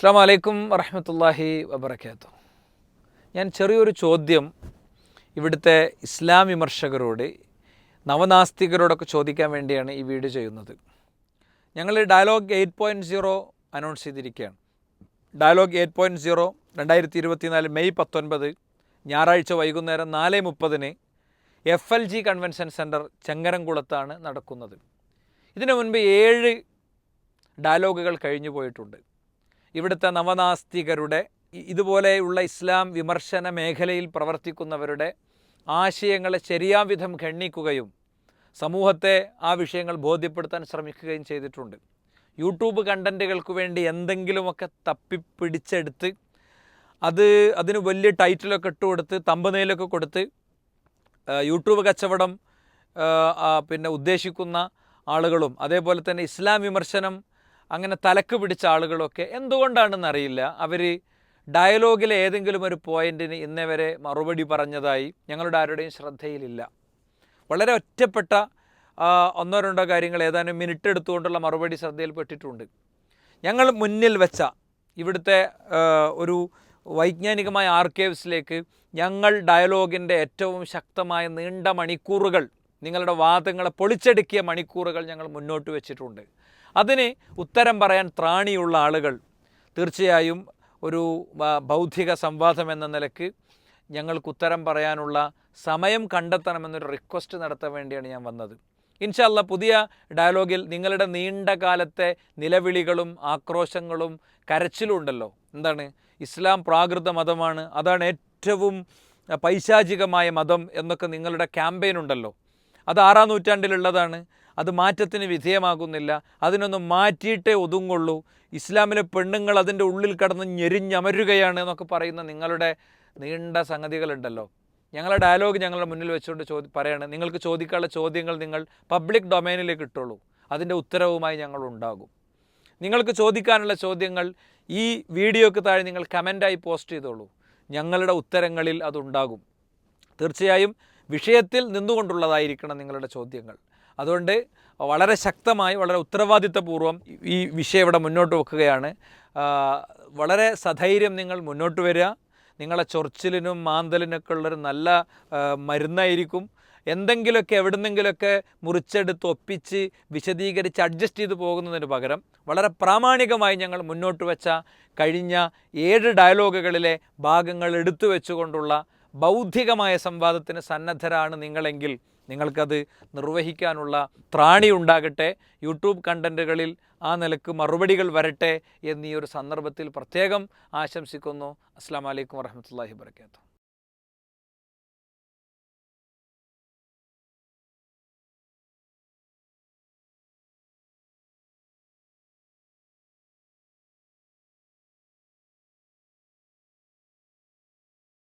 അസ്സലാമു അലൈക്കും വറഹ്മത്തുള്ളാഹി വബറകാതുഹു. ഞാൻ ചെറിയൊരു ചോദ്യം ഇവിടുത്തെ ഇസ്ലാം വിമർശകരോട്, നവനാസ്തികരോടൊക്കെ ചോദിക്കാൻ വേണ്ടിയാണ് ഈ വീഡിയോ ചെയ്യുന്നത്. ഞങ്ങൾ ഡയലോഗ് 8.0 അനൗൺസ് ചെയ്തിരിക്കുകയാണ്. ഡയലോഗ് 8.0 2024 മെയ് 19 ഞായറാഴ്ച വൈകുന്നേരം 4:30 FLG കൺവെൻഷൻ സെൻറ്റർ ചങ്ങരംകുളത്താണ് നടക്കുന്നത്. ഇതിനു മുൻപ് 7 ഡയലോഗുകൾ കഴിഞ്ഞു പോയിട്ടുണ്ട്. ഇവിടുത്തെ നവനാസ്തികരുടെ, ഇതുപോലെയുള്ള ഇസ്ലാം വിമർശന മേഖലയിൽ പ്രവർത്തിക്കുന്നവരുടെ ആശയങ്ങളെ ശരിയാവിധം ഖണ്ഡിക്കുകയും സമൂഹത്തെ ആ വിഷയങ്ങൾ ബോധ്യപ്പെടുത്താൻ ശ്രമിക്കുകയും ചെയ്തിട്ടുണ്ട്. യൂട്യൂബ് കണ്ടൻറ്റുകൾക്ക് വേണ്ടി എന്തെങ്കിലുമൊക്കെ തപ്പിപ്പിടിച്ചെടുത്ത് അതിന് വലിയ ടൈറ്റിലൊക്കെ ഇട്ട് കൊടുത്ത് തമ്പനെയിലൊക്കെ കൊടുത്ത് യൂട്യൂബ് കച്ചവടം ഉദ്ദേശിക്കുന്ന ആളുകളും അതേപോലെ തന്നെ ഇസ്ലാം വിമർശനം അങ്ങനെ തലക്ക് പിടിച്ച ആളുകളൊക്കെ എന്തുകൊണ്ടാണെന്നറിയില്ല, അവർ ഡയലോഗിലെ ഏതെങ്കിലും ഒരു പോയിൻറ്റിന് ഇന്നേ വരെ മറുപടി പറഞ്ഞതായി ഞങ്ങളുടെ ആരുടെയും ശ്രദ്ധയിലില്ല. വളരെ ഒറ്റപ്പെട്ട ഒന്നോ രണ്ടോ കാര്യങ്ങൾ ഏതാനും മിനിറ്റ് എടുത്തുകൊണ്ടുള്ള മറുപടി ശ്രദ്ധയിൽപ്പെട്ടിട്ടുണ്ട്. ഞങ്ങൾ മുന്നിൽ വെച്ച ഇവിടുത്തെ ഒരു വൈജ്ഞാനികമായ ആർക്കൈവ്സിലേക്ക് ഞങ്ങൾ ഡയലോഗിൻ്റെ ഏറ്റവും ശക്തമായ നീണ്ട മണിക്കൂറുകൾ, നിങ്ങളുടെ വാദങ്ങളെ പൊളിച്ചടുക്കിയ മണിക്കൂറുകൾ ഞങ്ങൾ മുന്നോട്ട് വെച്ചിട്ടുണ്ട്. അതിന് ഉത്തരം പറയാൻ ത്രാണിയുള്ള ആളുകൾ തീർച്ചയായും ഒരു ബൗദ്ധിക സംവാദം എന്ന നിലക്ക് ഞങ്ങൾക്ക് ഉത്തരം പറയാനുള്ള സമയം കണ്ടെത്തണമെന്നൊരു റിക്വസ്റ്റ് നടത്താൻ വേണ്ടിയാണ് ഞാൻ വന്നത്. ഇൻഷാ അല്ലാഹ് പുതിയ ഡയലോഗിൽ നിങ്ങളുടെ നീണ്ട കാലത്തെ നിലവിളികളും ആക്രോശങ്ങളും കരച്ചിലും ഉണ്ടല്ലോ, എന്താണ് ഇസ്ലാം പ്രാകൃത മതമാണ്, അതാണ് ഏറ്റവും പൈശാചികമായ മതം എന്നൊക്കെ നിങ്ങളുടെ ക്യാമ്പയിൻ ഉണ്ടല്ലോ, അത് 6-ാം നൂറ്റാണ്ടിലുള്ളതാണ്, അത് മാറ്റത്തിന് വിധേയമാകുന്നില്ല, അതിനൊന്നും മാറ്റിയിട്ടേ ഒതുങ്ങുള്ളൂ, ഇസ്ലാമിലെ പെണ്ണുങ്ങൾ അതിൻ്റെ ഉള്ളിൽ കടന്ന് ഞെരിഞ്ഞമരുകയാണ് എന്നൊക്കെ പറയുന്ന നിങ്ങളുടെ നീണ്ട സംഗതികളുണ്ടല്ലോ. ഞങ്ങളുടെ ഡയലോഗ് ഞങ്ങളുടെ മുന്നിൽ വെച്ചുകൊണ്ട് പറയാണ്, നിങ്ങൾക്ക് ചോദിക്കാനുള്ള ചോദ്യങ്ങൾ നിങ്ങൾ പബ്ലിക് ഡൊമൈനിലേക്ക് ഇട്ടുള്ളൂ, അതിൻ്റെ ഉത്തരവുമായി ഞങ്ങൾ ഉണ്ടാകും. നിങ്ങൾക്ക് ചോദിക്കാനുള്ള ചോദ്യങ്ങൾ ഈ വീഡിയോക്ക് താഴെ നിങ്ങൾ കമൻ്റായി പോസ്റ്റ് ചെയ്തോളൂ, ഞങ്ങളുടെ ഉത്തരങ്ങളിൽ അതുണ്ടാകും. തീർച്ചയായും വിഷയത്തിൽ നിന്നുകൊണ്ടുള്ളതായിരിക്കണം നിങ്ങളുടെ ചോദ്യങ്ങൾ. അതുകൊണ്ട് വളരെ ശക്തമായി, വളരെ ഉത്തരവാദിത്തപൂർവ്വം ഈ വിഷയം ഇവിടെ മുന്നോട്ട് വെക്കുകയാണ്. വളരെ സധൈര്യം നിങ്ങൾ മുന്നോട്ട് വരിക. നിങ്ങളെ ചൊറിച്ചിലിനും മാന്തലിനൊക്കെ ഉള്ളൊരു നല്ല മരുന്നായിരിക്കും. എന്തെങ്കിലുമൊക്കെ എവിടുന്നെങ്കിലുമൊക്കെ മുറിച്ചെടുത്ത് ഒപ്പിച്ച് വിശദീകരിച്ച് അഡ്ജസ്റ്റ് ചെയ്ത് പോകുന്നതിന് പകരം വളരെ പ്രാമാണികമായി ഞങ്ങൾ മുന്നോട്ട് വെച്ച കഴിഞ്ഞ 7 ഡയലോഗുകളിലെ ഭാഗങ്ങൾ എടുത്തു വെച്ചുകൊണ്ടുള്ള ബൗദ്ധികമായ സംവാദത്തിന് സന്നദ്ധരാണ് നിങ്ങളെങ്കിൽ നിങ്ങൾക്കത് നിർവഹിക്കാനുള്ള ത്രാണി ഉണ്ടാകട്ടെ. യൂട്യൂബ് കണ്ടൻറ്റുകളിൽ ആ നിലക്ക് മറുപടികൾ വരട്ടെ എന്നീ ഒരു സന്ദർഭത്തിൽ പ്രത്യേകം ആശംസിക്കുന്നു. അസ്സലാമു അലൈക്കും വറഹ്മത്തുള്ളാഹി വബറകാതുഹു.